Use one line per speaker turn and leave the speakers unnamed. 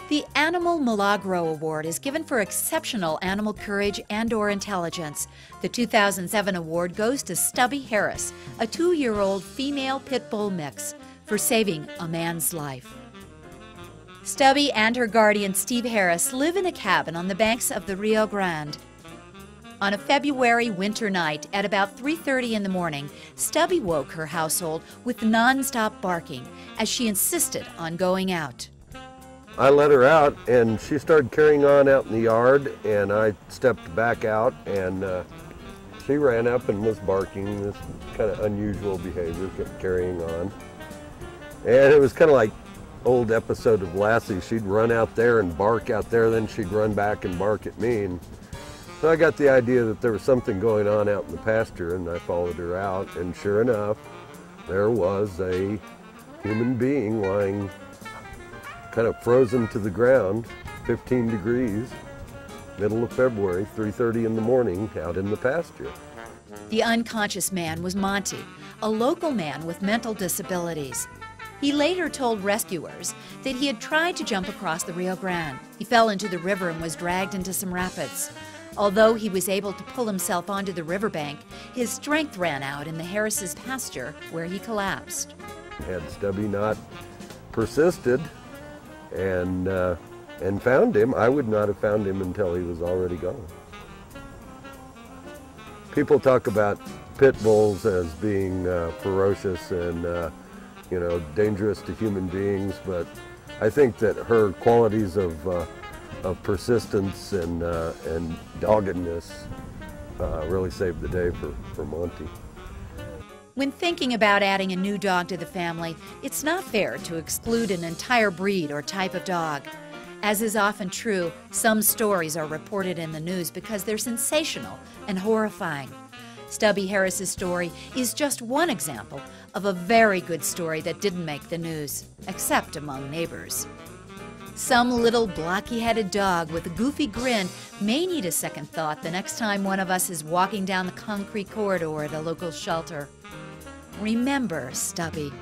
The Animal Milagro Award is given for exceptional animal courage and/or intelligence. The 2007 award goes to Stubby Harris, a 2-year-old female pit bull mix, for saving a man's life. Stubby and her guardian, Steve Harris, live in a cabin on the banks of the Rio Grande. On a February winter night at about 3:30 in the morning, Stubby woke her household with non-stop barking as she insisted on going out.
I let her out and she started carrying on out in the yard, and I stepped back out, and she ran up and was barking. This kind of unusual behavior, kept carrying on. And it was kind of like old episode of Lassie. She'd run out there and bark out there, then she'd run back and bark at me. And so I got the idea that there was something going on out in the pasture, and I followed her out, and sure enough, there was a human being lying kind of frozen to the ground, 15 degrees, middle of February, 3:30 in the morning, out in the pasture.
The unconscious man was Monty, a local man with mental disabilities. He later told rescuers that he had tried to jump across the Rio Grande. He fell into the river and was dragged into some rapids. Although he was able to pull himself onto the riverbank, his strength ran out in the Harris's pasture, where he collapsed.
Had Stubby not persisted and found him, I would not have found him until he was already gone. People talk about pit bulls as being ferocious and dangerous to human beings, but I think that her qualities of persistence and doggedness really saved the day for Monty.
When thinking about adding a new dog to the family, it's not fair to exclude an entire breed or type of dog. As is often true, some stories are reported in the news because they're sensational and horrifying. Stubby Harris's story is just one example of a very good story that didn't make the news, except among neighbors. Some little blocky-headed dog with a goofy grin may need a second thought the next time one of us is walking down the concrete corridor at a local shelter. Remember, Stubby.